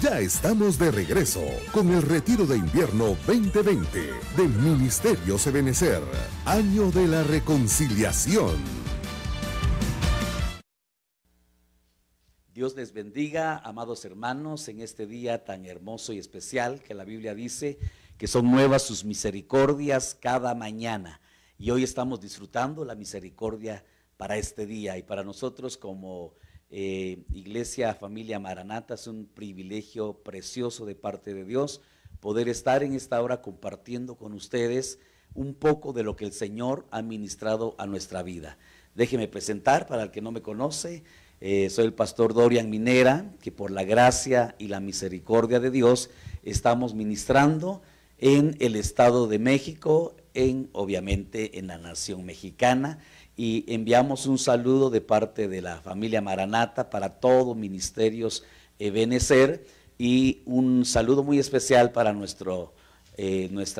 Ya estamos de regreso con el retiro de invierno 2020 de Ministerios Ebenecer, año de la reconciliación. Dios les bendiga, amados hermanos, en este día tan hermoso y especial que la Biblia dice que son nuevas sus misericordias cada mañana. Y hoy estamos disfrutando la misericordia para este día, y para nosotros como Iglesia Familia Maranata es un privilegio precioso de parte de Dios poder estar en esta hora compartiendo con ustedes un poco de lo que el Señor ha ministrado a nuestra vida. Déjeme presentar, para el que no me conoce, soy el pastor Dorian Minera, que por la gracia y la misericordia de Dios estamos ministrando en el Estado de México, obviamente en la nación mexicana, y enviamos un saludo de parte de la familia Maranata para todo Ministerios Ebenecer, y un saludo muy especial para nuestra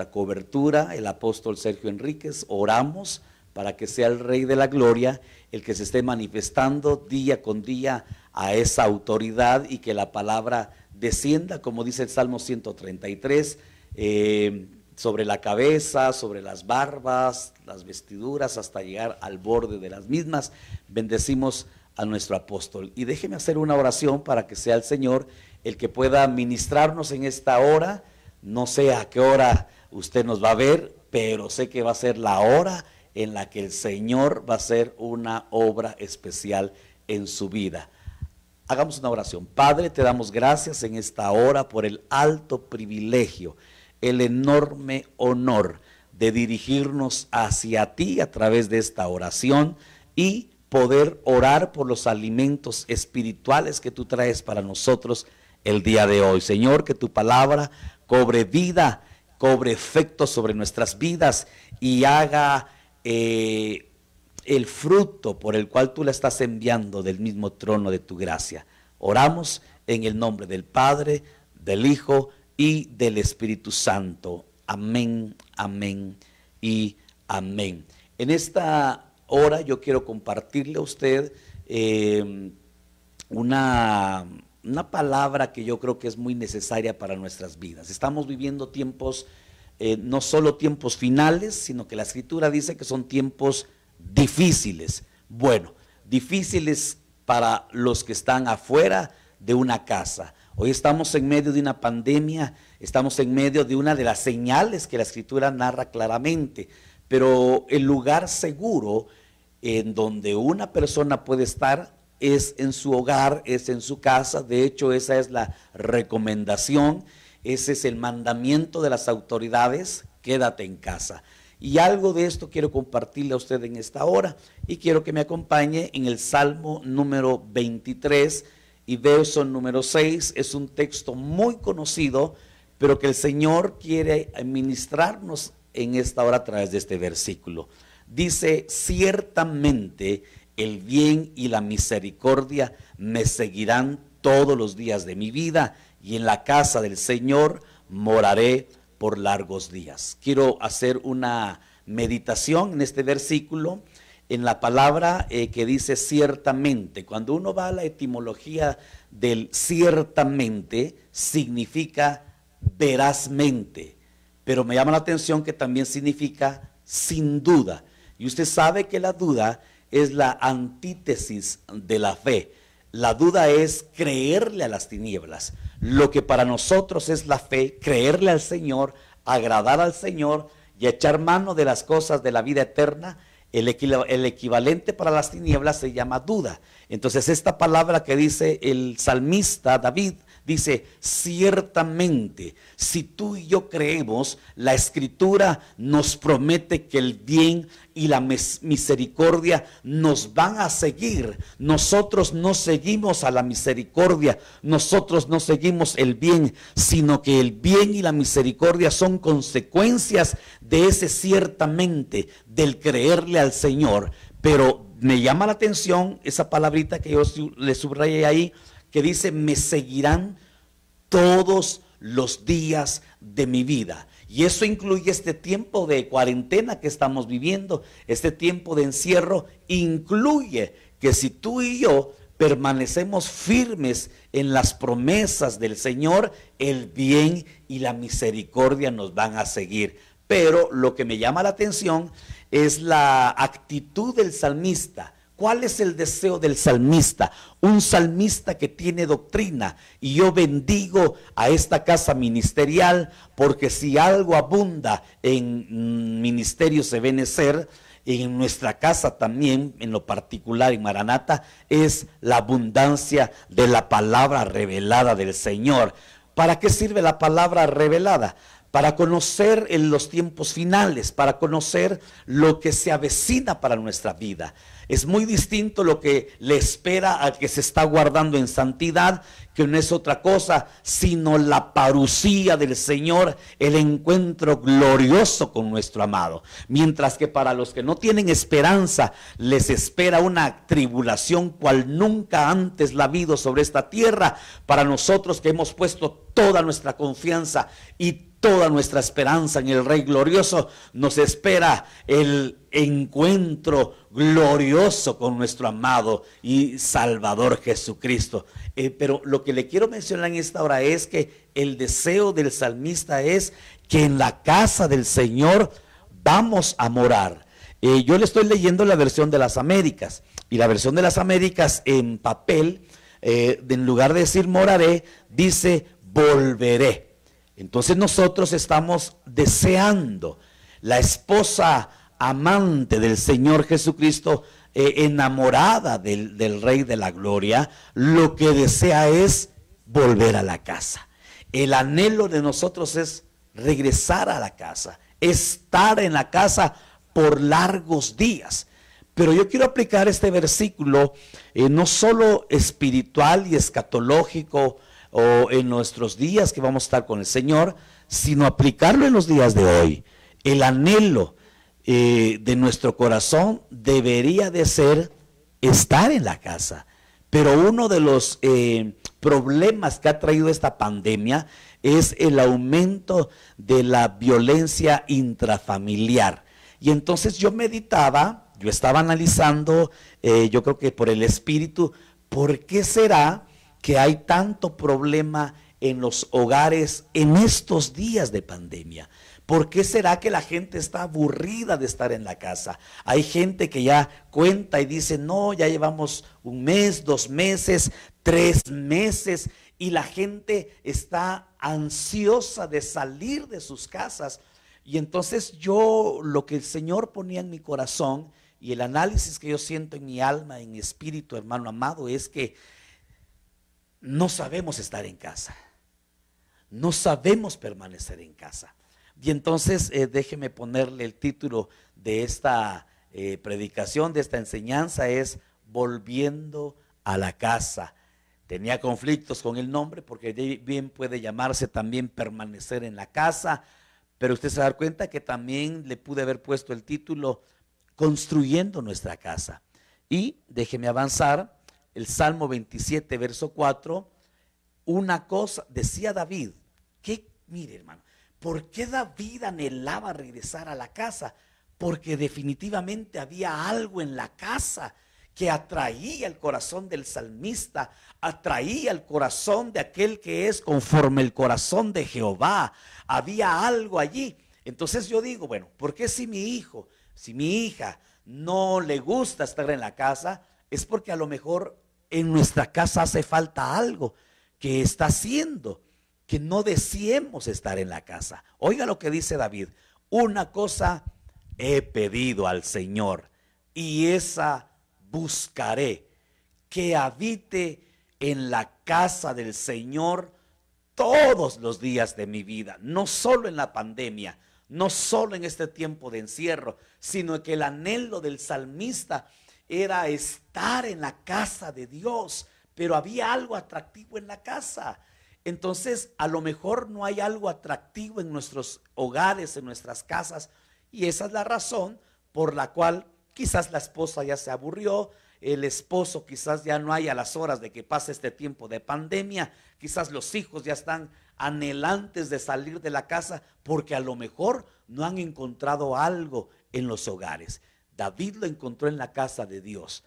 cobertura, el apóstol Sergio Enríquez. Oramos para que sea el Rey de la Gloria el que se esté manifestando día con día a esa autoridad, y que la palabra descienda, como dice el Salmo 133, sobre la cabeza, sobre las barbas, las vestiduras, hasta llegar al borde de las mismas. Bendecimos a nuestro apóstol. Y déjeme hacer una oración para que sea el Señor el que pueda ministrarnos en esta hora. No sé a qué hora usted nos va a ver, pero sé que va a ser la hora en la que el Señor va a hacer una obra especial en su vida. Hagamos una oración. Padre, te damos gracias en esta hora por el alto privilegio, el enorme honor de dirigirnos hacia ti a través de esta oración y poder orar por los alimentos espirituales que tú traes para nosotros el día de hoy. Señor, que tu palabra cobre vida, cobre efecto sobre nuestras vidas y haga el fruto por el cual tú la estás enviando del mismo trono de tu gracia. Oramos en el nombre del Padre, del Hijo y del Espíritu Santo. Amén, amén y amén. En esta hora yo quiero compartirle a usted una palabra que yo creo que es muy necesaria para nuestras vidas. Estamos viviendo tiempos, no solo tiempos finales, sino que la Escritura dice que son tiempos difíciles. Bueno, difíciles para los que están afuera de una casa. Hoy estamos en medio de una pandemia, estamos en medio de una de las señales que la Escritura narra claramente, pero el lugar seguro en donde una persona puede estar es en su hogar, es en su casa. De hecho, esa es la recomendación, ese es el mandamiento de las autoridades: quédate en casa. Y algo de esto quiero compartirle a usted en esta hora, y quiero que me acompañe en el Salmo número 23 y verso número 6. Es un texto muy conocido, pero que el Señor quiere ministrarnos en esta hora a través de este versículo. Dice: ciertamente el bien y la misericordia me seguirán todos los días de mi vida, y en la casa del Señor moraré por largos días. Quiero hacer una meditación en este versículo, en la palabra que dice ciertamente. Cuando uno va a la etimología del ciertamente, significa verazmente, pero me llama la atención que también significa sin duda. Y usted sabe que la duda es la antítesis de la fe. La duda es creerle a las tinieblas. Lo que para nosotros es la fe, creerle al Señor, agradar al Señor y echar mano de las cosas de la vida eterna, el equivalente para las tinieblas se llama duda. Entonces esta palabra que dice el salmista David, dice ciertamente. Si tú y yo creemos, la Escritura nos promete que el bien y la misericordia nos van a seguir. Nosotros no seguimos a la misericordia, nosotros no seguimos el bien, sino que el bien y la misericordia son consecuencias de ese ciertamente, del creerle al Señor. Pero me llama la atención esa palabrita que yo le subrayé ahí, que dice: me seguirán todos los días de mi vida. Y eso incluye este tiempo de cuarentena que estamos viviendo, este tiempo de encierro. Incluye que si tú y yo permanecemos firmes en las promesas del Señor, el bien y la misericordia nos van a seguir. Pero lo que me llama la atención es la actitud del salmista. ¿Cuál es el deseo del salmista? Un salmista que tiene doctrina. Y yo bendigo a esta casa ministerial, porque si algo abunda en Ministerios Ebenecer, en nuestra casa también, en lo particular en Maranata, es la abundancia de la palabra revelada del Señor. ¿Para qué sirve la palabra revelada? Para conocer en los tiempos finales, para conocer lo que se avecina para nuestra vida. Es muy distinto lo que le espera al que se está guardando en santidad, que no es otra cosa sino la parucía del Señor, el encuentro glorioso con nuestro amado. Mientras que para los que no tienen esperanza, les espera una tribulación cual nunca antes la ha habido sobre esta tierra. Para nosotros que hemos puesto toda nuestra confianza y toda nuestra esperanza en el Rey glorioso, nos espera el encuentro glorioso con nuestro amado y Salvador Jesucristo. Pero lo que le quiero mencionar en esta hora es que el deseo del salmista es que en la casa del Señor vamos a morar. Yo le estoy leyendo la versión de las Américas, y la versión de las Américas en papel, en lugar de decir moraré, dice volveré. Entonces nosotros estamos deseando, la esposa amante del Señor Jesucristo, enamorada del Rey de la Gloria, lo que desea es volver a la casa. El anhelo de nosotros es regresar a la casa, estar en la casa por largos días. Pero yo quiero aplicar este versículo no solo espiritual y escatológico, o en nuestros días que vamos a estar con el Señor, sino aplicarlo en los días de hoy. El anhelo de nuestro corazón debería de ser estar en la casa. Pero uno de los problemas que ha traído esta pandemia es el aumento de la violencia intrafamiliar. Y entonces yo meditaba, yo estaba analizando, yo creo que por el Espíritu, ¿por qué será que hay tanto problema en los hogares en estos días de pandemia? ¿Por qué será que la gente está aburrida de estar en la casa? Hay gente que ya cuenta y dice, no, ya llevamos 1 mes, 2 meses, 3 meses, y la gente está ansiosa de salir de sus casas. Y entonces yo, lo que el Señor ponía en mi corazón y el análisis que yo siento en mi alma, en mi espíritu, hermano amado, es que no sabemos estar en casa, no sabemos permanecer en casa. Y entonces déjeme ponerle el título de esta predicación, de esta enseñanza, es Volviendo a la casa. Tenía conflictos con el nombre porque bien puede llamarse también Permanecer en la casa, pero usted se da cuenta que también le pude haber puesto el título Construyendo nuestra casa. Y déjeme avanzar. El Salmo 27, verso 4, una cosa, decía David, que mire hermano, ¿por qué David anhelaba regresar a la casa? Porque definitivamente había algo en la casa que atraía el corazón del salmista, atraía el corazón de aquel que es conforme el corazón de Jehová. Había algo allí. Entonces yo digo, bueno, ¿por qué si mi hijo, si mi hija no le gusta estar en la casa? Es porque a lo mejor en nuestra casa hace falta algo que está haciendo que no deseemos estar en la casa. Oiga lo que dice David: una cosa he pedido al Señor y esa buscaré, que habite en la casa del Señor todos los días de mi vida, no solo en la pandemia, no solo en este tiempo de encierro, sino que el anhelo del salmista era estar en la casa de Dios, pero había algo atractivo en la casa. Entonces, a lo mejor no hay algo atractivo en nuestros hogares, en nuestras casas, y esa es la razón por la cual quizás la esposa ya se aburrió, el esposo quizás ya no hay a las horas de que pase este tiempo de pandemia, quizás los hijos ya están anhelantes de salir de la casa porque a lo mejor no han encontrado algo en los hogares. David lo encontró en la casa de Dios.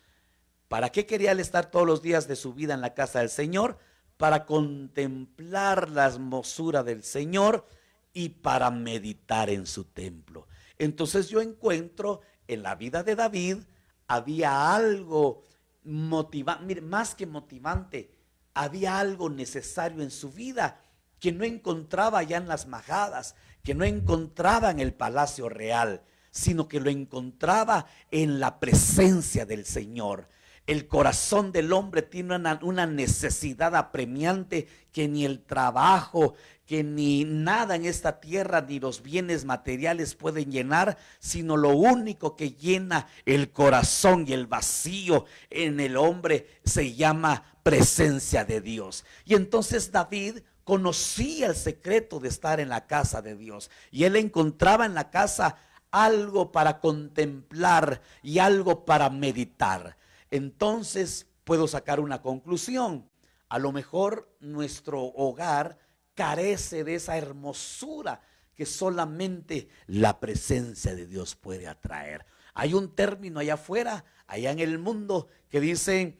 ¿Para qué quería él estar todos los días de su vida en la casa del Señor? Para contemplar la hermosura del Señor y para meditar en su templo. Entonces yo encuentro en la vida de David había algo motivante, mire, más que motivante, había algo necesario en su vida que no encontraba ya en las majadas, que no encontraba en el palacio real, sino que lo encontraba en la presencia del Señor. El corazón del hombre tiene una necesidad apremiante que ni el trabajo, que ni nada en esta tierra, ni los bienes materiales pueden llenar, sino lo único que llena el corazón y el vacío en el hombre se llama presencia de Dios. Y entonces David conocía el secreto de estar en la casa de Dios, y él encontraba en la casa algo para contemplar y algo para meditar. Entonces puedo sacar una conclusión. A lo mejor nuestro hogar carece de esa hermosura que solamente la presencia de Dios puede atraer. Hay un término allá afuera, allá en el mundo, que dice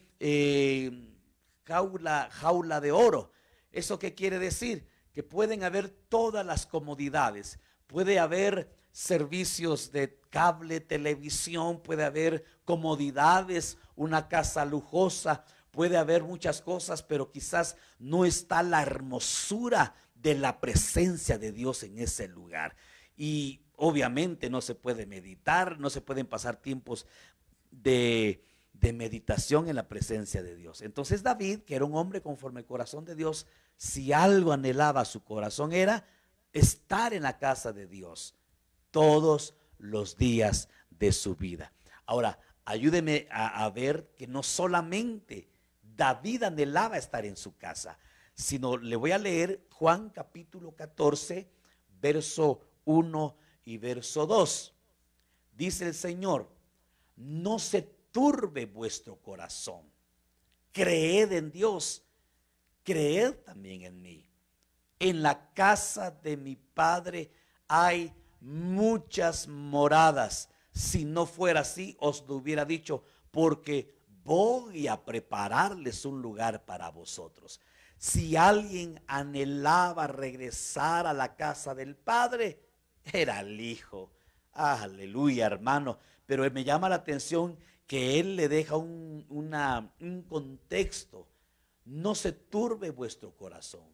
jaula de oro. ¿Eso qué quiere decir? Que pueden haber todas las comodidades. Puede haber servicios de cable, televisión, puede haber comodidades, una casa lujosa, puede haber muchas cosas, pero quizás no está la hermosura de la presencia de Dios en ese lugar. Y obviamente no se puede meditar, no se pueden pasar tiempos de meditación en la presencia de Dios. Entonces David, que era un hombre conforme al corazón de Dios, si algo anhelaba su corazón era estar en la casa de Dios todos los días de su vida. Ahora, ayúdeme a ver que no solamente David anhelaba estar en su casa, sino le voy a leer Juan capítulo 14, verso 1 y verso 2. Dice el Señor: no se turbe vuestro corazón, creed en Dios, creed también en mí. En la casa de mi Padre hay muchas moradas. Si no fuera así, os lo hubiera dicho, porque voy a prepararles un lugar para vosotros. Si alguien anhelaba regresar a la casa del Padre, era el Hijo. Aleluya, hermano. Pero me llama la atención que él le deja un contexto. No se turbe vuestro corazón.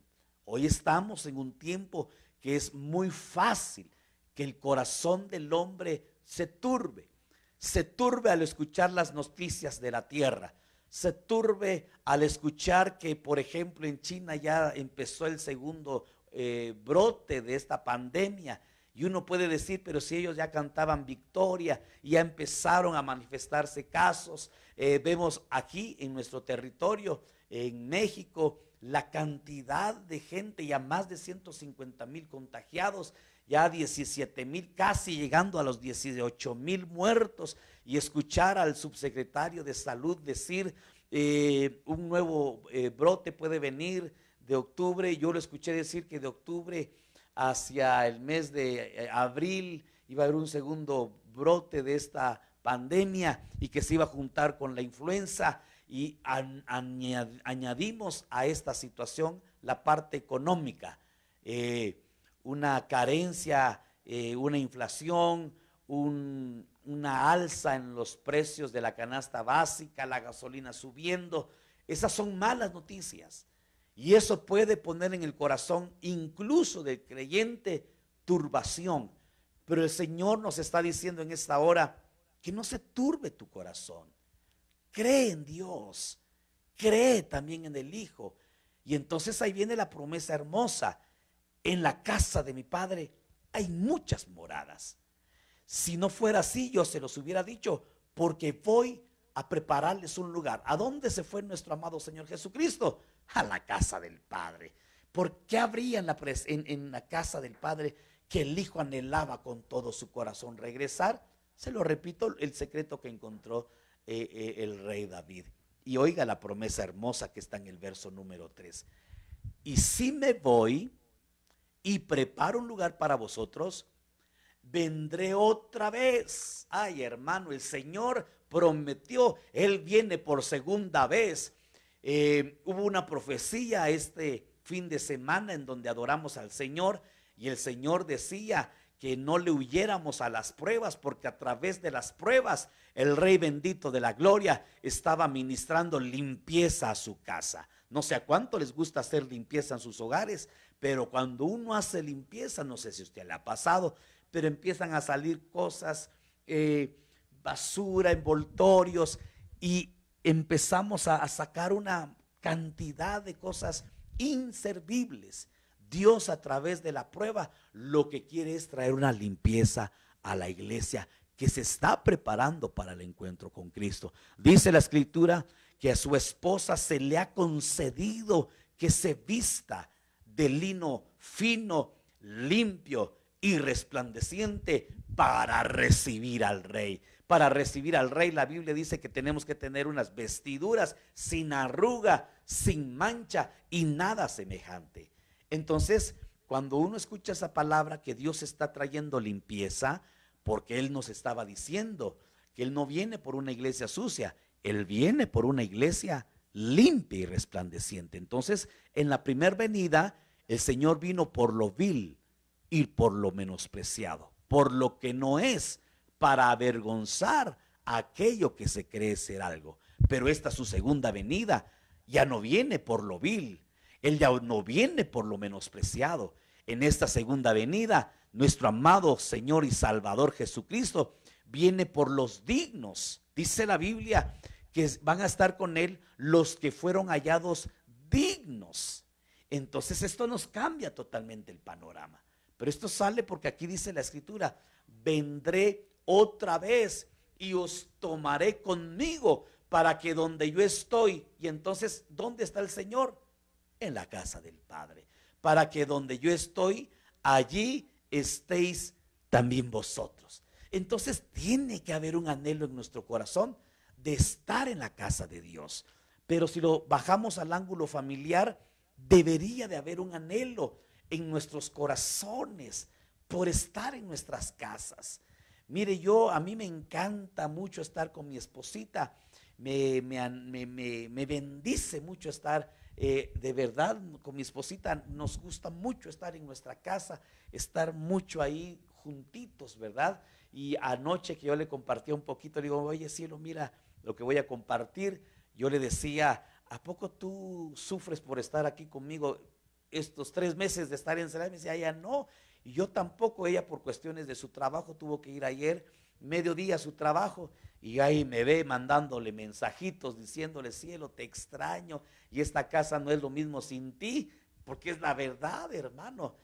Hoy estamos en un tiempo que es muy fácil que el corazón del hombre se turbe. Se turbe al escuchar las noticias de la tierra. Se turbe al escuchar que, por ejemplo, en China ya empezó el segundo brote de esta pandemia. Y uno puede decir, pero si ellos ya cantaban victoria y ya empezaron a manifestarse casos. Vemos aquí en nuestro territorio, en México, la cantidad de gente, ya más de 150,000 contagiados, ya 17,000, casi llegando a los 18,000 muertos, y escuchar al subsecretario de salud decir un nuevo brote puede venir de octubre. Yo lo escuché decir que de octubre hacia el mes de abril iba a haber un segundo brote de esta pandemia y que se iba a juntar con la influenza. Y añadimos a esta situación la parte económica, una carencia, una inflación, una alza en los precios de la canasta básica, la gasolina subiendo. Esas son malas noticias, y eso puede poner en el corazón incluso del creyente turbación. Pero el Señor nos está diciendo en esta hora que no se turbe tu corazón. Cree en Dios, cree también en el Hijo. Y entonces ahí viene la promesa hermosa: en la casa de mi Padre hay muchas moradas. Si no fuera así, yo se los hubiera dicho, porque voy a prepararles un lugar. ¿A dónde se fue nuestro amado Señor Jesucristo? A la casa del Padre. ¿Por qué habría en la casa del Padre que el Hijo anhelaba con todo su corazón regresar? Se lo repito, el secreto que encontró el rey David. Y oiga la promesa hermosa que está en el verso número 3. Y si me voy y preparo un lugar para vosotros, vendré otra vez. Ay, hermano, el Señor prometió. Él viene por segunda vez. Hubo una profecía este fin de semana en donde adoramos al Señor, y el Señor decía que no le huyéramos a las pruebas, porque a través de las pruebas el Rey bendito de la gloria estaba ministrando limpieza a su casa. No sé a cuánto les gusta hacer limpieza en sus hogares, pero cuando uno hace limpieza, no sé si a usted le ha pasado, pero empiezan a salir cosas, basura, envoltorios, y empezamos a sacar una cantidad de cosas inservibles. Dios, a través de la prueba, lo que quiere es traer una limpieza a la iglesia que se está preparando para el encuentro con Cristo. Dice la Escritura que a su esposa se le ha concedido que se vista de lino fino, limpio y resplandeciente para recibir al Rey. Para recibir al Rey, la Biblia dice que tenemos que tener unas vestiduras sin arruga, sin mancha y nada semejante. Entonces, cuando uno escucha esa palabra que Dios está trayendo limpieza, porque Él nos estaba diciendo que Él no viene por una iglesia sucia, Él viene por una iglesia limpia y resplandeciente. Entonces, en la primera venida, el Señor vino por lo vil y por lo menospreciado, por lo que no es, para avergonzar a aquello que se cree ser algo. Pero esta su segunda venida ya no viene por lo vil. Él ya no viene por lo menospreciado. En esta segunda venida, nuestro amado Señor y Salvador Jesucristo viene por los dignos. Dice la Biblia que van a estar con Él los que fueron hallados dignos. Entonces esto nos cambia totalmente el panorama. Pero esto sale porque aquí dice la Escritura: vendré otra vez y os tomaré conmigo para que donde yo estoy. Y entonces, ¿dónde está el Señor? En la casa del Padre, para que donde yo estoy, allí estéis también vosotros. Entonces tiene que haber un anhelo en nuestro corazón de estar en la casa de Dios. Pero si lo bajamos al ángulo familiar, debería de haber un anhelo en nuestros corazones por estar en nuestras casas. Mire, a mí me encanta mucho estar con mi esposita. Me bendice mucho estar, de verdad, con mi esposita. Nos gusta mucho estar en nuestra casa, estar mucho ahí juntitos, ¿verdad? Y anoche que yo le compartía un poquito, le digo: oye, cielo, mira lo que voy a compartir. Yo le decía: ¿a poco tú sufres por estar aquí conmigo estos 3 meses de estar encerrada? Y me decía: ella no, y yo tampoco. Ella, por cuestiones de su trabajo, tuvo que ir ayer mediodía a su trabajo, y ahí me ve mandándole mensajitos diciéndole: cielo, te extraño, y esta casa no es lo mismo sin ti. Porque es la verdad, hermano.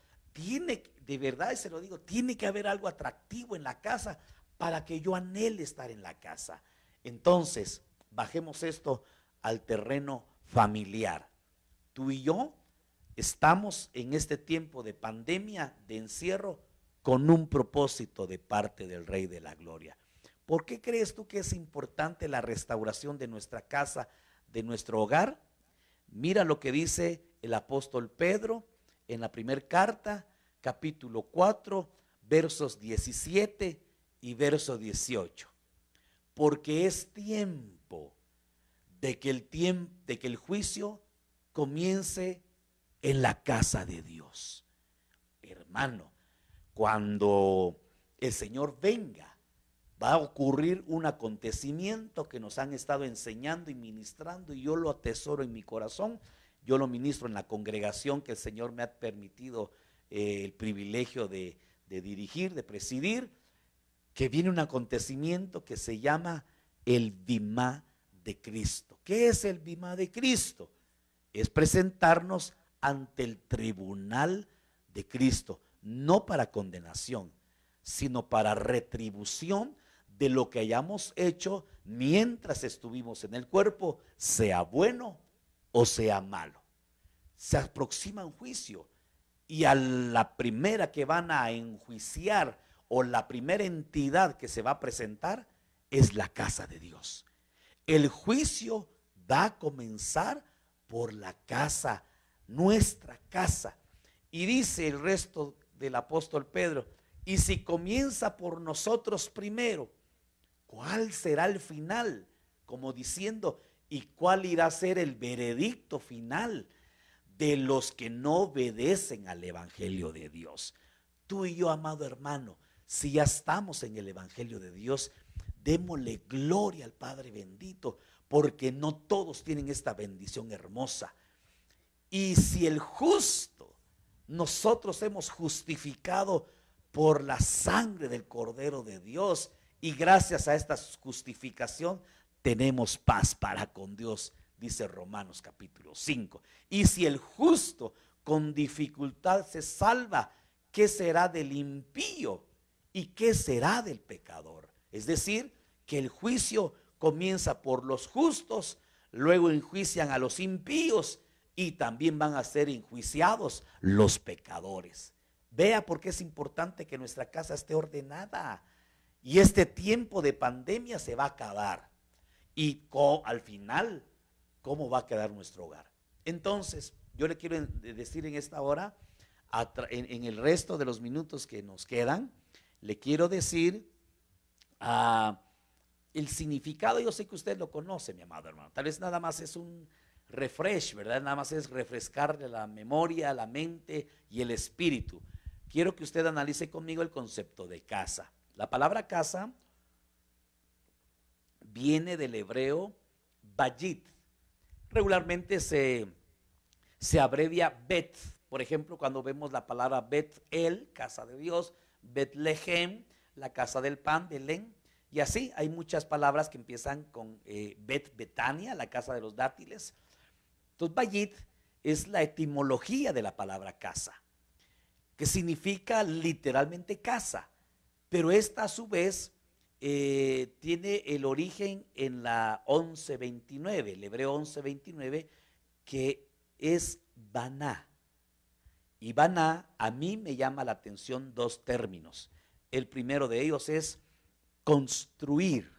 De verdad, y se lo digo, tiene que haber algo atractivo en la casa para que yo anhele estar en la casa. Entonces, bajemos esto al terreno familiar. Tú y yo estamos en este tiempo de pandemia, de encierro, con un propósito de parte del Rey de la Gloria. ¿Por qué crees tú que es importante la restauración de nuestra casa, de nuestro hogar? Mira lo que dice el apóstol Pedro en la primera carta, capítulo 4, versos 17 y verso 18. Porque es tiempo de que el juicio comience en la casa de Dios. Hermano, cuando el Señor venga, va a ocurrir un acontecimiento que nos han estado enseñando y ministrando, y yo lo atesoro en mi corazón. Yo lo ministro en la congregación que el Señor me ha permitido el privilegio de dirigir, de presidir, que viene un acontecimiento que se llama el Bimá de Cristo. ¿Qué es el Bimá de Cristo? Es presentarnos ante el tribunal de Cristo, no para condenación, sino para retribución de lo que hayamos hecho mientras estuvimos en el cuerpo, sea bueno o sea malo. Se aproxima un juicio, y a la primera que van a enjuiciar, o la primera entidad que se va a presentar, es la casa de Dios. El juicio va a comenzar por la casa, nuestra casa. Y dice el resto del apóstol Pedro: y si comienza por nosotros primero, ¿cuál será el final? Como diciendo, ¿y cuál irá a ser el veredicto final de los que no obedecen al Evangelio de Dios? Tú y yo, amado hermano, si ya estamos en el Evangelio de Dios, démosle gloria al Padre bendito, porque no todos tienen esta bendición hermosa. Y si el justo, nosotros hemos justificado por la sangre del Cordero de Dios, y gracias a esta justificación tenemos paz para con Dios, dice Romanos capítulo 5. Y si el justo con dificultad se salva, ¿qué será del impío? ¿Y qué será del pecador? Es decir, que el juicio comienza por los justos, luego enjuician a los impíos y también van a ser enjuiciados los pecadores. Vea por qué es importante que nuestra casa esté ordenada. Y este tiempo de pandemia se va a acabar. Y al final, ¿cómo va a quedar nuestro hogar? Entonces, yo le quiero decir en esta hora, en el resto de los minutos que nos quedan, le quiero decir el significado. Yo sé que usted lo conoce, mi amado hermano. Tal vez nada más es un refresh, ¿verdad? Nada más es refrescarle la memoria, la mente y el espíritu. Quiero que usted analice conmigo el concepto de casa. La palabra casa viene del hebreo bayit. Regularmente se abrevia Bet. Por ejemplo, cuando vemos la palabra Bet-El, casa de Dios, Bet-Lehem, la casa del pan, Belén. Y así hay muchas palabras que empiezan con Bet-Betania, la casa de los dátiles. Entonces, bayit es la etimología de la palabra casa, que significa literalmente casa. Pero esta a su vez tiene el origen en la 11:29, el hebreo 11:29, que es baná. Y baná, a mí me llama la atención dos términos. El primero de ellos es construir.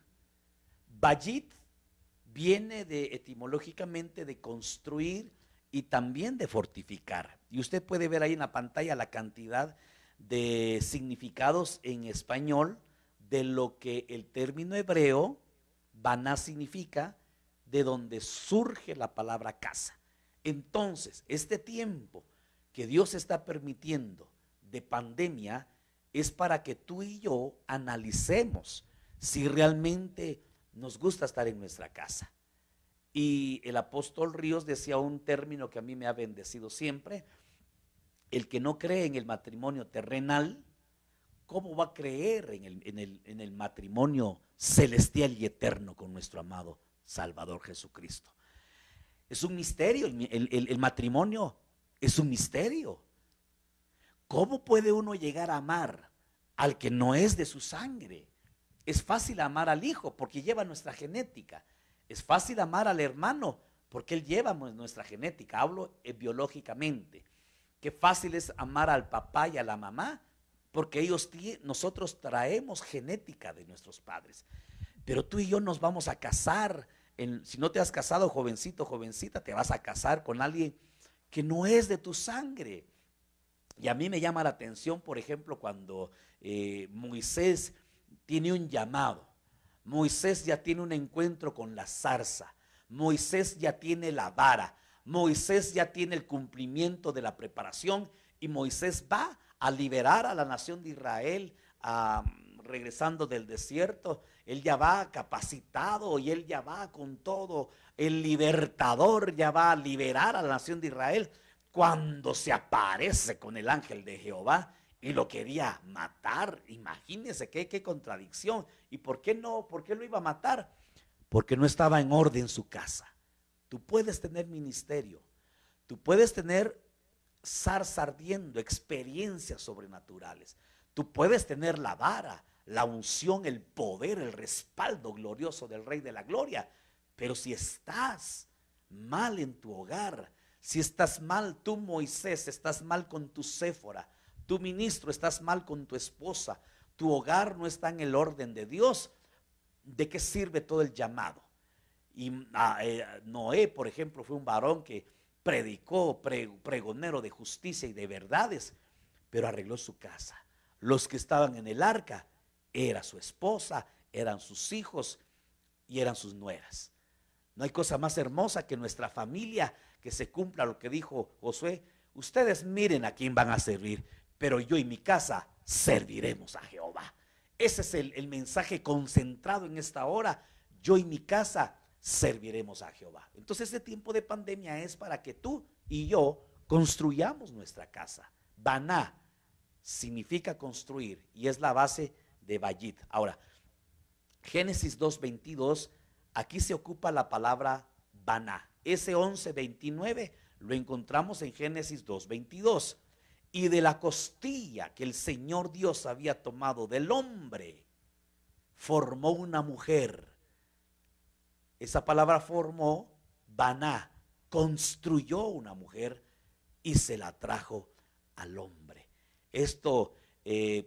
Bayit viene etimológicamente de construir y también de fortificar. Y usted puede ver ahí en la pantalla la cantidad de significados en español de lo que el término hebreo baná significa, de donde surge la palabra casa. Entonces, este tiempo que Dios está permitiendo de pandemia es para que tú y yo analicemos si realmente nos gusta estar en nuestra casa. Y el apóstol Ríos decía un término que a mí me ha bendecido siempre: el que no cree en el matrimonio terrenal, ¿cómo va a creer en el matrimonio celestial y eterno con nuestro amado Salvador Jesucristo? Es un misterio, el matrimonio es un misterio. ¿Cómo puede uno llegar a amar al que no es de su sangre? Es fácil amar al hijo porque lleva nuestra genética. Es fácil amar al hermano porque él lleva nuestra genética. Hablo biológicamente. Qué fácil es amar al papá y a la mamá porque nosotros traemos genética de nuestros padres. Pero tú y yo nos vamos a casar. Si no te has casado, jovencito, jovencita, te vas a casar con alguien que no es de tu sangre. Y a mí me llama la atención, por ejemplo, cuando Moisés tiene un llamado. Moisés ya tiene un encuentro con la zarza. Moisés ya tiene la vara. Moisés ya tiene el cumplimiento de la preparación. Y Moisés va a liberar a la nación de Israel, regresando del desierto. Él ya va capacitado y él ya va con todo. El libertador ya va a liberar a la nación de Israel, cuando se aparece con el ángel de Jehová y lo quería matar. Imagínense qué contradicción. ¿Y por qué no? ¿Por qué lo iba a matar? Porque no estaba en orden su casa. Tú puedes tener ministerio, tú puedes tener zarza ardiendo, experiencias sobrenaturales, tú puedes tener la vara, la unción, el poder, el respaldo glorioso del Rey de la Gloria, pero si estás mal en tu hogar, si estás mal tú, Moisés, estás mal con tu Séfora, tu ministro, estás mal con tu esposa, tu hogar no está en el orden de Dios, ¿de qué sirve todo el llamado? Y Noé, por ejemplo, fue un varón que predicó, pregonero de justicia y de verdades, pero arregló su casa. Los que estaban en el arca era su esposa, eran sus hijos y eran sus nueras. No hay cosa más hermosa que nuestra familia, que se cumpla lo que dijo Josué. Ustedes miren a quién van a servir, pero yo y mi casa serviremos a Jehová. Ese es el mensaje concentrado en esta hora. Yo y mi casa serviremos a Jehová. Entonces este tiempo de pandemia es para que tú y yo construyamos nuestra casa. Baná significa construir y es la base de Bayit. Ahora, Génesis 2:22, aquí se ocupa la palabra Baná. Ese 11:29 lo encontramos en Génesis 2:22. Y de la costilla que el Señor Dios había tomado del hombre, formó una mujer. Esa palabra formó, Baná, construyó una mujer y se la trajo al hombre. Esto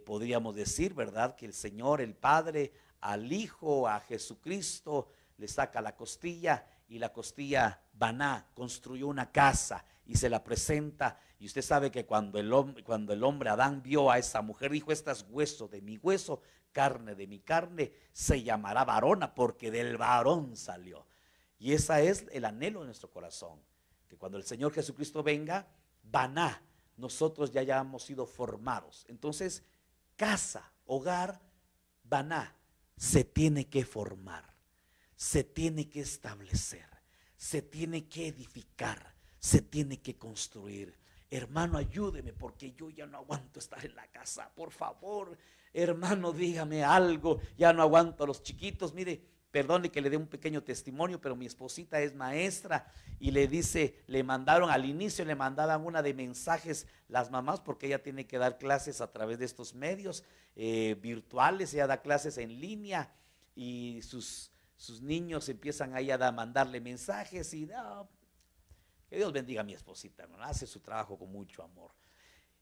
podríamos decir, ¿verdad? Que el Señor, el Padre, al Hijo, a Jesucristo, le saca la costilla y la costilla, Baná, construyó una casa y se la presenta. Y usted sabe que cuando el hombre Adán vio a esa mujer, dijo: esta es hueso de mi hueso, carne de mi carne, se llamará varona porque del varón salió. Y ese es el anhelo de nuestro corazón, que cuando el Señor Jesucristo venga, Baná, nosotros ya hayamos sido formados. Entonces, casa, hogar, Baná, se tiene que formar, se tiene que establecer, se tiene que edificar, se tiene que construir. Hermano, ayúdeme porque yo ya no aguanto estar en la casa, por favor. Hermano, dígame algo, ya no aguanto a los chiquitos. Mire, perdone que le dé un pequeño testimonio, pero mi esposita es maestra y le dice, le mandaron al inicio, le mandaban una de mensajes las mamás, porque ella tiene que dar clases a través de estos medios virtuales. Ella da clases en línea y sus niños empiezan ahí a mandarle mensajes y que Dios bendiga a mi esposita, ¿no? Hace su trabajo con mucho amor.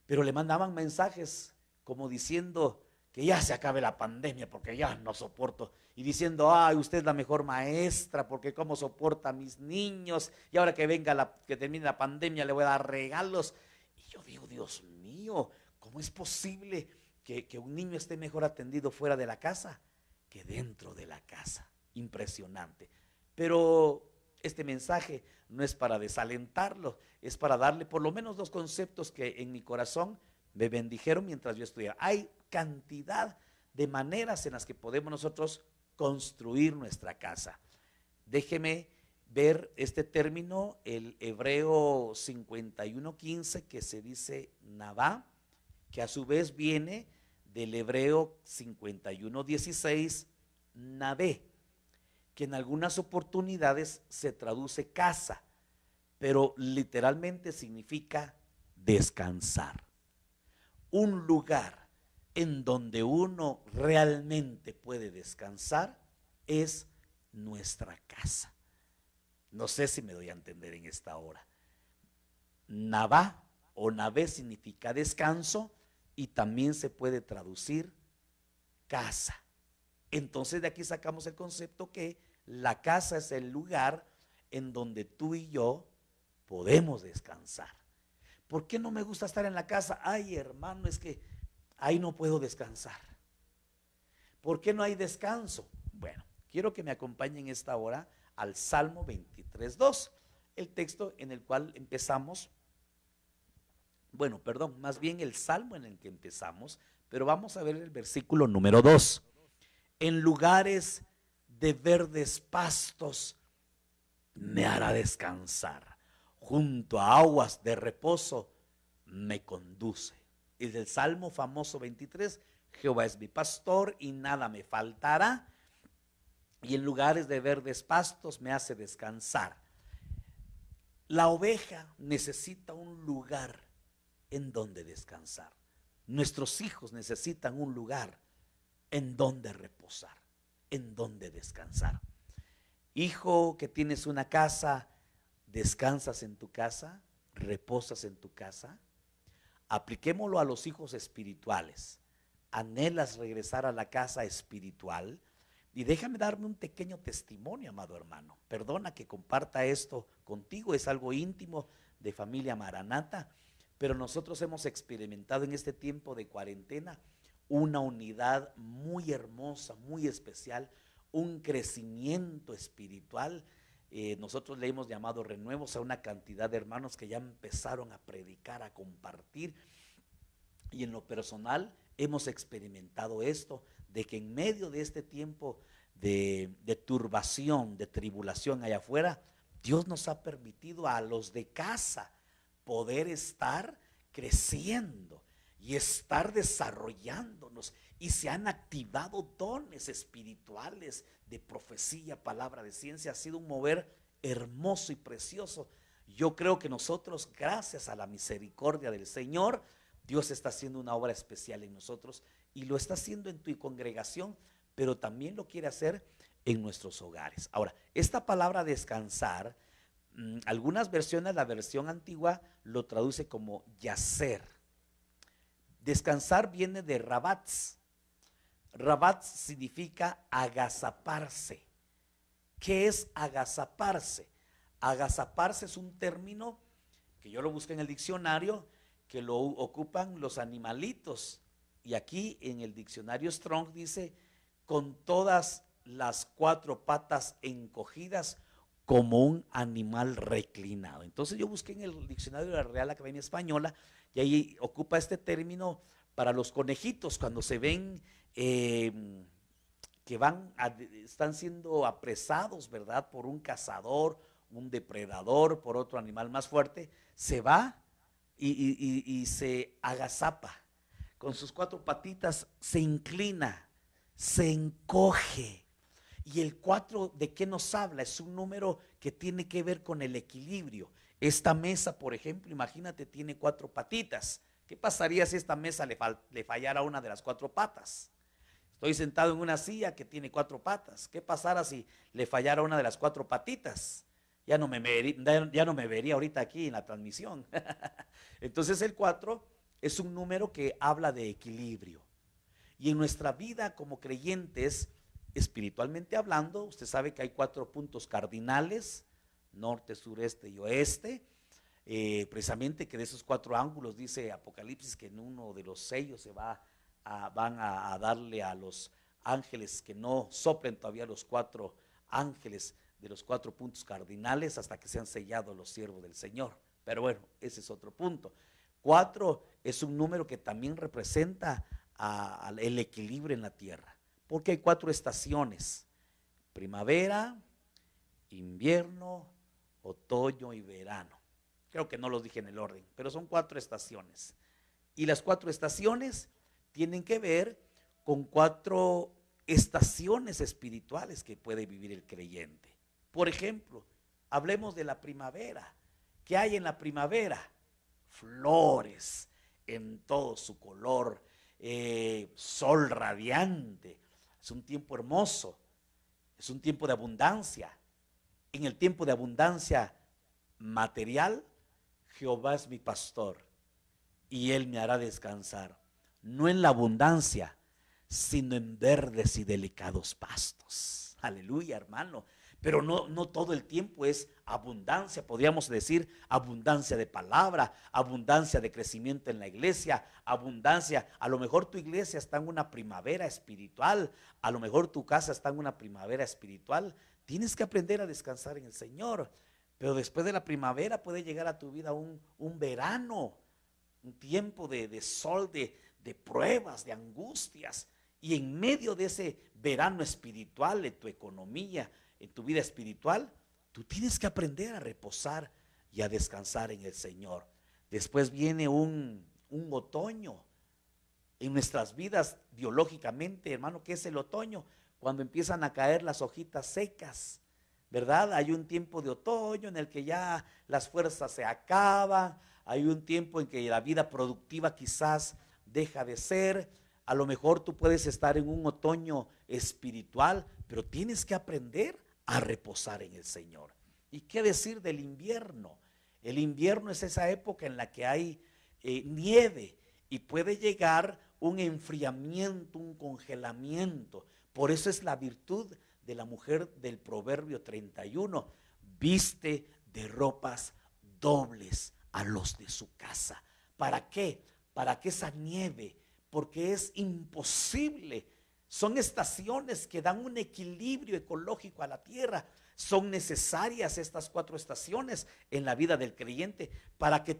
Pero le mandaban mensajes como diciendo que ya se acabe la pandemia porque ya no soporto. Y diciendo: ay, usted es la mejor maestra porque cómo soporta a mis niños. Y ahora que venga que termine la pandemia le voy a dar regalos. Y yo digo: Dios mío, ¿cómo es posible que un niño esté mejor atendido fuera de la casa que dentro de la casa? Impresionante. Pero este mensaje no es para desalentarlo, es para darle por lo menos 2 conceptos que en mi corazón me bendijeron mientras yo estudiaba. Hay cantidad de maneras en las que podemos nosotros construir nuestra casa. Déjeme ver este término, el Hebreo 51:15, que se dice Navá, que a su vez viene del Hebreo 51:16, Navé, que en algunas oportunidades se traduce casa, pero literalmente significa descansar. Un lugar en donde uno realmente puede descansar es nuestra casa. No sé si me doy a entender en esta hora. Navá o Navé significa descanso y también se puede traducir casa. Entonces de aquí sacamos el concepto que la casa es el lugar en donde tú y yo podemos descansar. ¿Por qué no me gusta estar en la casa? Ay, hermano, es que ahí no puedo descansar. ¿Por qué no hay descanso? Bueno, quiero que me acompañen esta hora al Salmo 23:2, el texto en el cual empezamos. Bueno, perdón, más bien el salmo en el que empezamos, pero vamos a ver el versículo número 2. En lugares de verdes pastos me hará descansar, junto a aguas de reposo me conduce. Es el Salmo famoso 23, Jehová es mi pastor y nada me faltará, y en lugares de verdes pastos me hace descansar. La oveja necesita un lugar en donde descansar. Nuestros hijos necesitan un lugar en donde reposar, en donde descansar. Hijo que tienes una casa, ¿descansas en tu casa? ¿Reposas en tu casa? Apliquémoslo a los hijos espirituales. ¿Anhelas regresar a la casa espiritual? Y déjame darme un pequeño testimonio, amado hermano. Perdona que comparta esto contigo, es algo íntimo de Familia Maranata, pero nosotros hemos experimentado en este tiempo de cuarentena una unidad muy hermosa, muy especial, un crecimiento espiritual. Nosotros le hemos llamado renuevos a una cantidad de hermanos que ya empezaron a predicar, a compartir, y en lo personal hemos experimentado esto, de que en medio de este tiempo de turbación, de tribulación allá afuera, Dios nos ha permitido a los de casa poder estar creciendo y estar desarrollándonos, y se han activado dones espirituales de profecía, palabra de ciencia. Ha sido un mover hermoso y precioso. Yo creo que nosotros, gracias a la misericordia del Señor, Dios está haciendo una obra especial en nosotros, y lo está haciendo en tu congregación, pero también lo quiere hacer en nuestros hogares. Ahora, esta palabra descansar, algunas versiones, la versión antigua lo traduce como yacer. Descansar viene de rabatz. Rabatz significa agazaparse. ¿Qué es agazaparse? Agazaparse es un término que yo lo busqué en el diccionario, que lo ocupan los animalitos, y aquí en el diccionario Strong dice: con todas las cuatro patas encogidas, como un animal reclinado. Entonces yo busqué en el diccionario de la Real Academia Española, y ahí ocupa este término para los conejitos cuando se ven que están siendo apresados, ¿verdad?, por un cazador, un depredador, por otro animal más fuerte. Se va y se agazapa, con sus cuatro patitas se inclina, se encoge. Y el 4, ¿de qué nos habla? Es un número que tiene que ver con el equilibrio. Esta mesa, por ejemplo, imagínate, tiene 4 patitas. ¿Qué pasaría si esta mesa le fallara una de las 4 patas? Estoy sentado en una silla que tiene 4 patas. ¿Qué pasara si le fallara una de las 4 patitas? Ya no me vería ahorita aquí en la transmisión. Entonces el 4 es un número que habla de equilibrio. Y en nuestra vida como creyentes, espiritualmente hablando, usted sabe que hay 4 puntos cardinales: norte, sureste y oeste. Precisamente que de esos 4 ángulos dice Apocalipsis que en uno de los sellos van a darle a los ángeles que no soplen todavía los 4 ángeles de los 4 puntos cardinales hasta que sean sellados los siervos del Señor. Pero bueno, ese es otro punto. 4 es un número que también representa el equilibrio en la tierra, porque hay 4 estaciones: primavera, invierno, otoño y verano. Creo que no los dije en el orden, pero son 4 estaciones. Y las 4 estaciones tienen que ver con 4 estaciones espirituales que puede vivir el creyente. Por ejemplo, hablemos de la primavera. ¿Qué hay en la primavera? Flores en todo su color, sol radiante. Es un tiempo hermoso, es un tiempo de abundancia. En el tiempo de abundancia material, Jehová es mi pastor y Él me hará descansar, no en la abundancia, sino en verdes y delicados pastos. Aleluya, hermano. Pero no todo el tiempo es abundancia. Podríamos decir abundancia de palabra, abundancia de crecimiento en la iglesia, abundancia. A lo mejor tu iglesia está en una primavera espiritual, a lo mejor tu casa está en una primavera espiritual. Tienes que aprender a descansar en el Señor. Pero después de la primavera puede llegar a tu vida un verano, un tiempo de sol, de pruebas, de angustias. Y en medio de ese verano espiritual, de tu economía, en tu vida espiritual, tú tienes que aprender a reposar y a descansar en el Señor. Después viene un otoño. En nuestras vidas biológicamente, hermano, ¿qué es el otoño? Cuando empiezan a caer las hojitas secas, ¿verdad? Hay un tiempo de otoño en el que ya las fuerzas se acaban, hay un tiempo en que la vida productiva quizás deja de ser. A lo mejor tú puedes estar en un otoño espiritual, pero tienes que aprender a reposar en el Señor. ¿Y qué decir del invierno? El invierno es esa época en la que hay nieve y puede llegar un enfriamiento, un congelamiento. Por eso es la virtud de la mujer del Proverbio 31. Viste de ropas dobles a los de su casa. ¿Para qué? Para que esa nieve porque es imposible. Son estaciones que dan un equilibrio ecológico a la tierra. Son necesarias estas 4 estaciones en la vida del creyente para que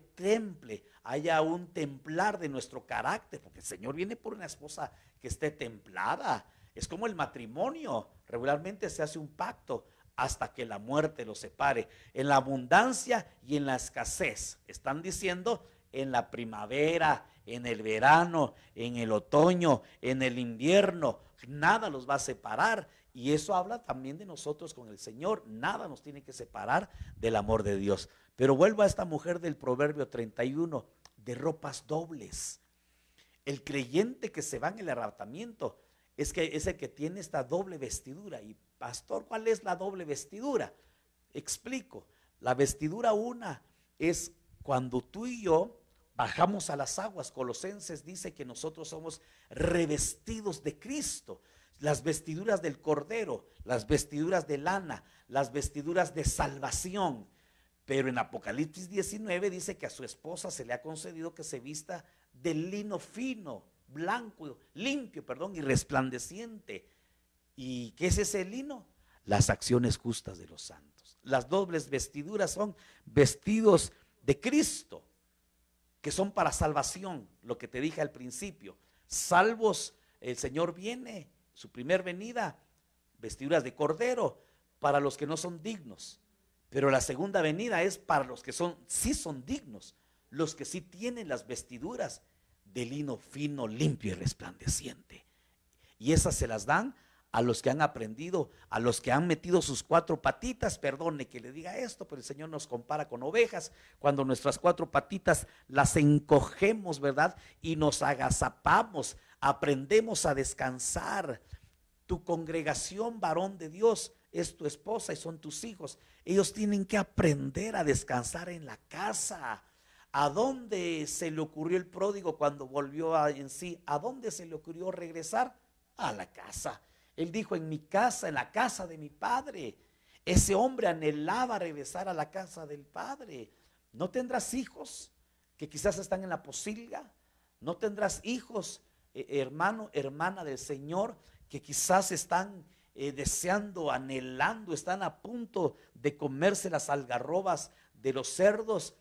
haya un templar de nuestro carácter, porque el Señor viene por una esposa que esté templada. Es como el matrimonio, regularmente se hace un pacto hasta que la muerte los separe, en la abundancia y en la escasez. Están diciendo en la primavera, en el verano, en el otoño, en el invierno, nada los va a separar. Y eso habla también de nosotros con el Señor. Nada nos tiene que separar del amor de Dios. Pero vuelvo a esta mujer del Proverbio 31, de ropas dobles. El creyente que se va en el arrebatamiento es el que tiene esta doble vestidura. Y pastor, ¿cuál es la doble vestidura? Explico. La vestidura una es cuando tú y yo bajamos a las aguas. Colosenses dice que nosotros somos revestidos de Cristo. Las vestiduras del Cordero, las vestiduras de lana, las vestiduras de salvación. Pero en Apocalipsis 19 dice que a su esposa se le ha concedido que se vista de lino fino, blanco, limpio, y resplandeciente. ¿Y qué es ese lino? Las acciones justas de los santos. Las dobles vestiduras son vestidos de Cristo, que son para salvación, lo que te dije al principio. Salvos, el Señor viene, su primer venida, vestiduras de cordero, para los que no son dignos. Pero la segunda venida es para los que sí son dignos, los que sí tienen las vestiduras de lino fino, limpio y resplandeciente. Y esas se las dan a los que han aprendido, a los que han metido sus 4 patitas, perdone que le diga esto, pero el Señor nos compara con ovejas, cuando nuestras 4 patitas las encogemos, ¿verdad? Y nos agazapamos, aprendemos a descansar. Tu congregación, varón de Dios, es tu esposa y son tus hijos. Ellos tienen que aprender a descansar en la casa. ¿A dónde se le ocurrió el pródigo cuando volvió en sí? ¿A dónde se le ocurrió regresar? A la casa. Él dijo, en mi casa, en la casa de mi padre. Ese hombre anhelaba regresar a la casa del padre. ¿No tendrás hijos que quizás están en la posilga? ¿No tendrás hijos, hermano, hermana del Señor, que quizás están deseando, anhelando, están a punto de comerse las algarrobas de los cerdos?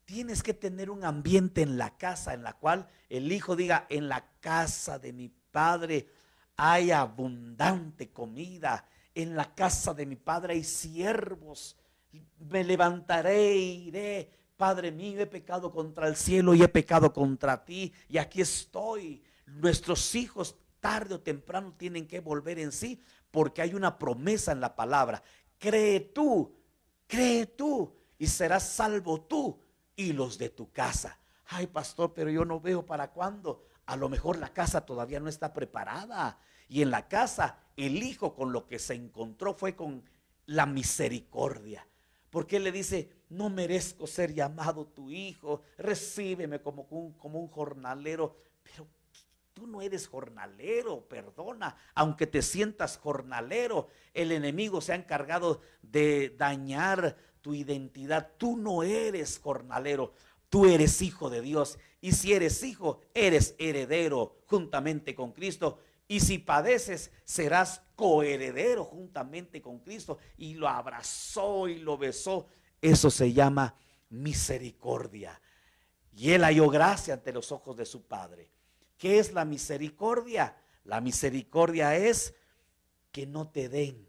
Tienes que tener un ambiente en la casa en la cual el hijo diga, en la casa de mi padre hay abundante comida, en la casa de mi padre hay siervos, me levantaré e iré, Padre mío, he pecado contra el cielo y he pecado contra ti, y aquí estoy. Nuestros hijos tarde o temprano tienen que volver en sí, porque hay una promesa en la palabra. Cree tú, y serás salvo tú y los de tu casa. Ay, pastor, pero yo no veo para cuándo. A lo mejor la casa todavía no está preparada. Y en la casa el hijo con lo que se encontró fue con la misericordia. Porque él le dice, no merezco ser llamado tu hijo, recíbeme como un jornalero. Pero tú no eres jornalero, perdona. Aunque te sientas jornalero, el enemigo se ha encargado de dañar tu identidad. Tú no eres jornalero. Tú eres hijo de Dios, y si eres hijo, eres heredero juntamente con Cristo, y si padeces, serás coheredero juntamente con Cristo. Y lo abrazó y lo besó. Eso se llama misericordia. Y él halló gracia ante los ojos de su padre. ¿Qué es la misericordia? La misericordia es que no te den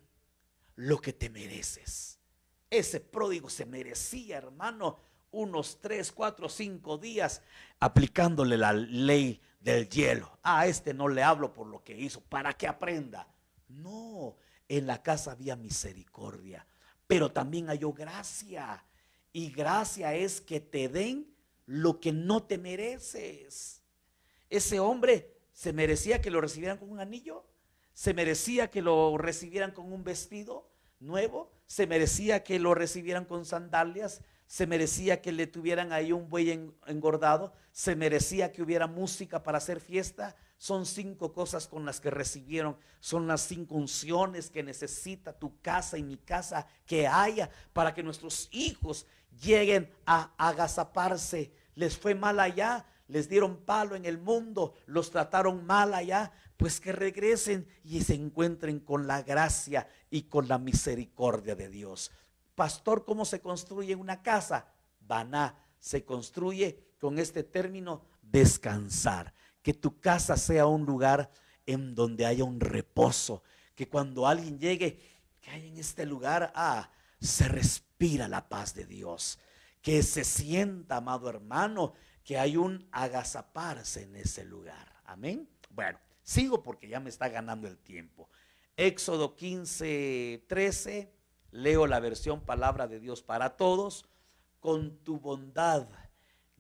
lo que te mereces. Ese pródigo se merecía, hermano, unos 3, 4, 5 días aplicándole la ley del hielo. A este no le hablo por lo que hizo, para que aprenda. No, en la casa había misericordia, pero también halló gracia. Y gracia es que te den lo que no te mereces. Ese hombre se merecía que lo recibieran con un anillo, se merecía que lo recibieran con un vestido nuevo, se merecía que lo recibieran con sandalias, se merecía que le tuvieran ahí un buey engordado, se merecía que hubiera música para hacer fiesta. Son 5 cosas con las que recibieron, son las 5 unciones que necesita tu casa y mi casa que haya para que nuestros hijos lleguen a agazaparse. Les fue mal allá, les dieron palo en el mundo, los trataron mal allá, pues que regresen y se encuentren con la gracia y con la misericordia de Dios. Pastor, ¿cómo se construye una casa? Baná, se construye con este término, descansar. Que tu casa sea un lugar en donde haya un reposo, que cuando alguien llegue, que hay en este lugar, se respira la paz de Dios, que se sienta, amado hermano, que hay un agazaparse en ese lugar. Amén. Bueno, sigo porque ya me está ganando el tiempo. Éxodo 15:13, leo la versión Palabra de Dios para Todos. Con tu bondad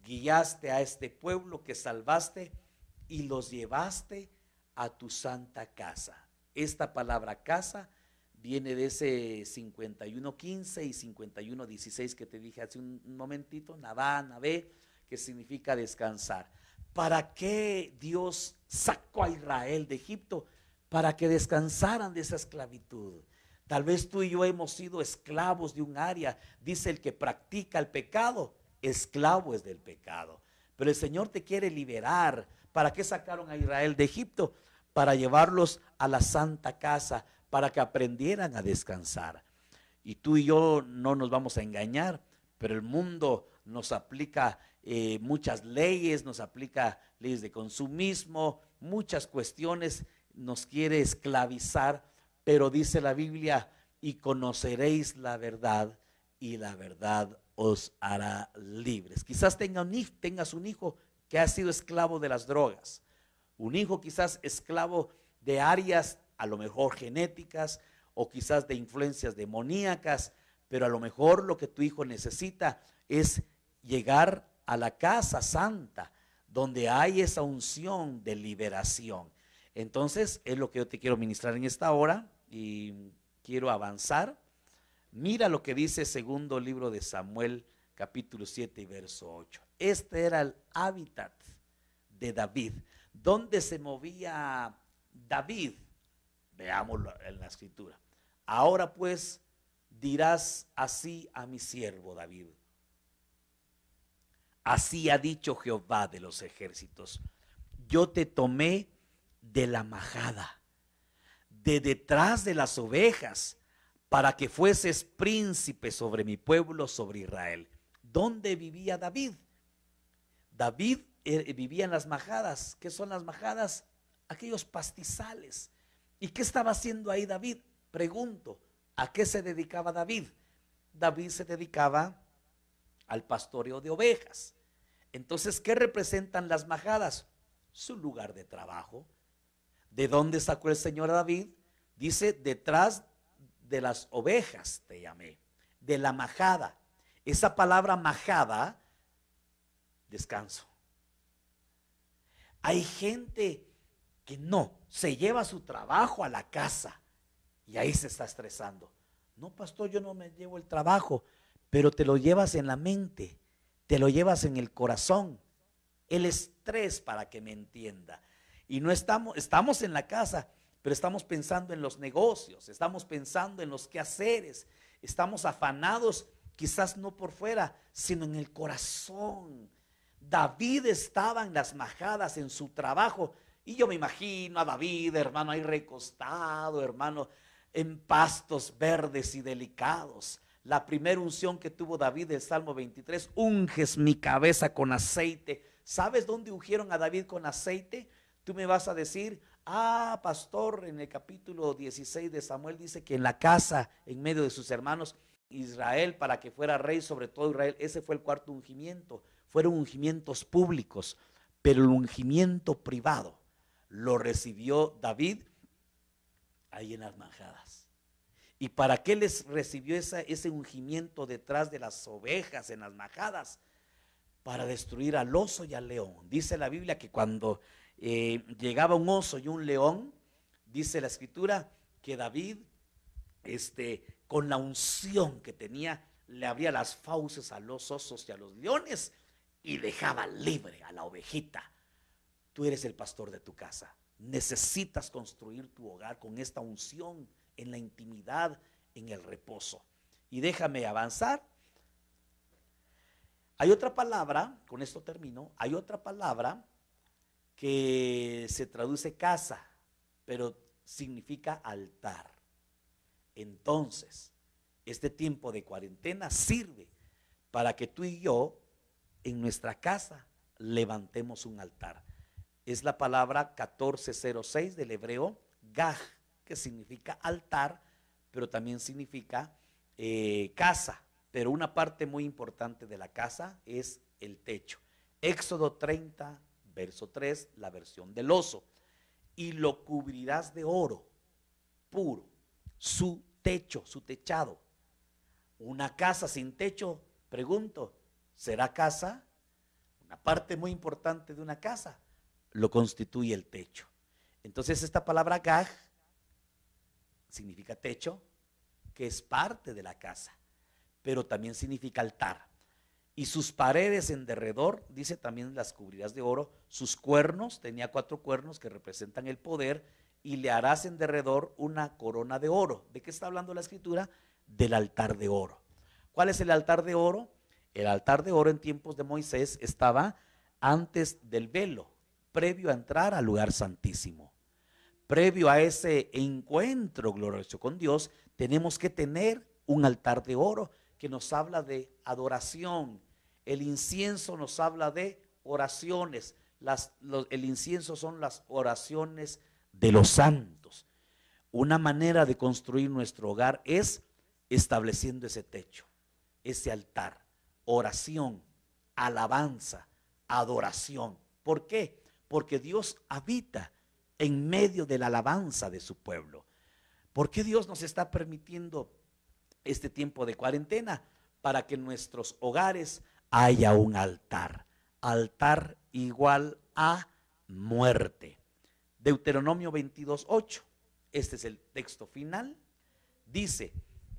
guiaste a este pueblo que salvaste y los llevaste a tu santa casa. Esta palabra casa viene de ese 51:15 y 51:16 que te dije hace un momentito, Nabá, Nabé, que significa descansar. ¿Para qué Dios sacó a Israel de Egipto? Para que descansaran de esa esclavitud. Tal vez tú y yo hemos sido esclavos de un área. Dice el que practica el pecado, esclavo es del pecado. Pero el Señor te quiere liberar. ¿Para qué sacaron a Israel de Egipto? Para llevarlos a la santa casa, para que aprendieran a descansar. Y tú y yo no nos vamos a engañar, pero el mundo nos aplica muchas leyes, nos aplica leyes de consumismo, muchas cuestiones, nos quiere esclavizar, pero dice la Biblia, y conoceréis la verdad, y la verdad os hará libres. Quizás tengas un hijo que ha sido esclavo de las drogas, un hijo quizás esclavo de áreas a lo mejor genéticas o quizás de influencias demoníacas, pero a lo mejor lo que tu hijo necesita es llegar a la casa santa donde hay esa unción de liberación. Entonces es lo que yo te quiero ministrar en esta hora y quiero avanzar. Mira lo que dice segundo libro de Samuel, capítulo 7 y verso 8. Este era el hábitat de David. ¿Dónde se movía David? Veámoslo en la escritura. Ahora pues dirás así a mi siervo David. Así ha dicho Jehová de los ejércitos. Yo te tomé de la majada, de detrás de las ovejas, para que fueses príncipe sobre mi pueblo, sobre Israel. ¿Dónde vivía David? David vivía en las majadas. ¿Qué son las majadas? Aquellos pastizales. ¿Y qué estaba haciendo ahí David? Pregunto, ¿a qué se dedicaba David? David se dedicaba al pastoreo de ovejas. Entonces, ¿qué representan las majadas? Su lugar de trabajo. ¿De dónde sacó el Señor a David? Dice, detrás de las ovejas te llamé, de la majada. Esa palabra majada, descanso. Hay gente que no, se lleva su trabajo a la casa y ahí se está estresando. No, pastor, yo no me llevo el trabajo, pero te lo llevas en la mente, te lo llevas en el corazón. El estrés, para que me entienda. Y no estamos en la casa, pero estamos pensando en los negocios, estamos pensando en los quehaceres, estamos afanados, quizás no por fuera, sino en el corazón. David estaba en las majadas, en su trabajo, y yo me imagino a David, hermano, ahí recostado, hermano, en pastos verdes y delicados. La primera unción que tuvo David del Salmo 23, unges mi cabeza con aceite. ¿Sabes dónde ungieron a David con aceite? Tú me vas a decir, pastor, en el capítulo 16 de Samuel dice que en la casa, en medio de sus hermanos, Israel, para que fuera rey sobre todo Israel. Ese fue el cuarto ungimiento. Fueron ungimientos públicos, pero el ungimiento privado lo recibió David ahí en las majadas. ¿Y para qué les recibió ese ungimiento detrás de las ovejas en las majadas? Para destruir al oso y al león. Dice la Biblia que cuando llegaba un oso y un león, dice la escritura que David, con la unción que tenía, le abría las fauces a los osos y a los leones y dejaba libre a la ovejita. Tú eres el pastor de tu casa. Necesitas construir tu hogar con esta unción en la intimidad, en el reposo. Y déjame avanzar. Hay otra palabra, con esto termino, hay otra palabra que se traduce casa, pero significa altar. Entonces, este tiempo de cuarentena sirve para que tú y yo en nuestra casa levantemos un altar. Es la palabra 1406 del hebreo gaj, que significa altar, pero también significa casa. Pero una parte muy importante de la casa es el techo. Éxodo 30, verso 3, la versión del oso. Y lo cubrirás de oro puro, su techo, su techado. Una casa sin techo, pregunto, ¿será casa? Una parte muy importante de una casa lo constituye el techo. Entonces esta palabra gaj significa techo, que es parte de la casa, pero también significa altar. Y sus paredes en derredor, dice también las cubrirás de oro, sus cuernos, tenía 4 cuernos que representan el poder, y le harás en derredor una corona de oro. ¿De qué está hablando la escritura? Del altar de oro. ¿Cuál es el altar de oro? El altar de oro en tiempos de Moisés estaba antes del velo, previo a entrar al lugar santísimo. Previo a ese encuentro glorioso con Dios, tenemos que tener un altar de oro que nos habla de adoración. El incienso nos habla de oraciones. El incienso son las oraciones de los santos. Una manera de construir nuestro hogar es estableciendo ese techo, ese altar, oración, alabanza, adoración. ¿Por qué? Porque Dios habita en medio de la alabanza de su pueblo. ¿Por qué Dios nos está permitiendo este tiempo de cuarentena? Para que en nuestros hogares haya un altar. Altar igual a muerte. Deuteronomio 22:8. Este es el texto final. Dice: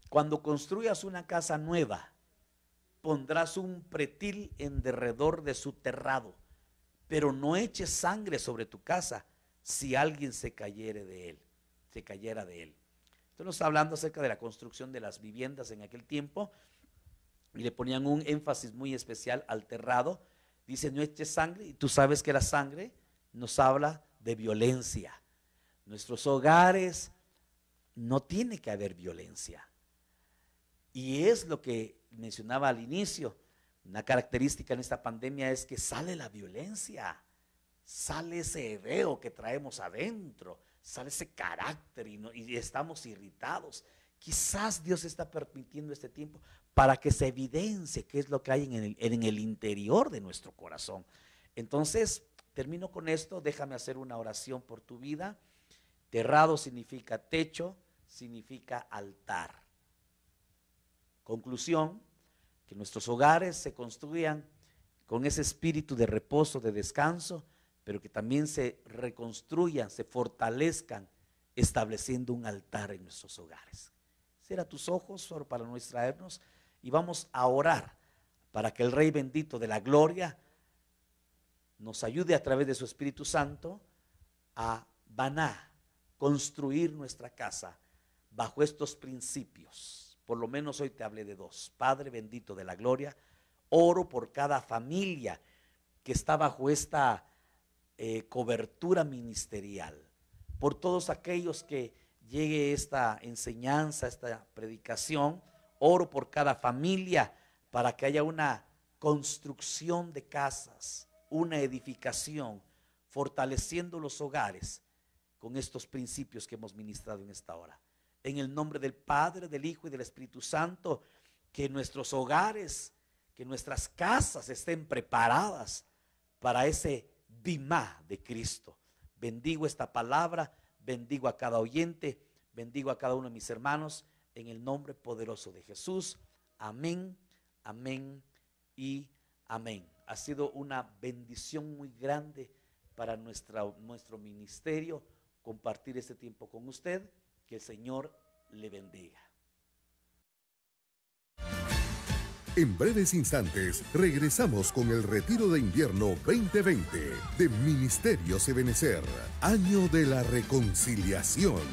cuando construyas una casa nueva, pondrás un pretil en derredor de su terrado, pero no eches sangre sobre tu casa si alguien se cayera de él. Esto nos está hablando acerca de la construcción de las viviendas en aquel tiempo, y le ponían un énfasis muy especial al terrado. Dice: no eches sangre, y tú sabes que la sangre nos habla de violencia. Nuestros hogares no tiene que haber violencia. Y es lo que mencionaba al inicio. Una característica en esta pandemia es que sale la violencia, sale ese hebreo que traemos adentro, sale ese carácter y estamos irritados. Quizás Dios está permitiendo este tiempo para que se evidencie qué es lo que hay en el interior de nuestro corazón. Entonces, termino con esto. Déjame hacer una oración por tu vida. Terrado significa techo, significa altar. Conclusión: que nuestros hogares se construyan con ese espíritu de reposo, de descanso, pero que también se reconstruyan, se fortalezcan, estableciendo un altar en nuestros hogares. Cierra tus ojos solo para no distraernos y vamos a orar para que el Rey bendito de la gloria nos ayude a través de su Espíritu Santo a construir nuestra casa bajo estos principios. Por lo menos hoy te hablé de 2. Padre bendito de la gloria, oro por cada familia que está bajo esta cobertura ministerial, por todos aquellos que llegue esta enseñanza, esta predicación. Oro por cada familia para que haya una construcción de casas, una edificación, fortaleciendo los hogares con estos principios que hemos ministrado en esta hora. En el nombre del Padre, del Hijo y del Espíritu Santo, que nuestros hogares, que nuestras casas estén preparadas para ese bimá de Cristo. Bendigo esta palabra, bendigo a cada oyente, bendigo a cada uno de mis hermanos, en el nombre poderoso de Jesús. Amén, amén y amén. Ha sido una bendición muy grande para nuestro ministerio compartir este tiempo con usted. Que el Señor le bendiga. En breves instantes regresamos con el Retiro de Invierno 2020 de Ministerios Ebenecer, Año de la Reconciliación.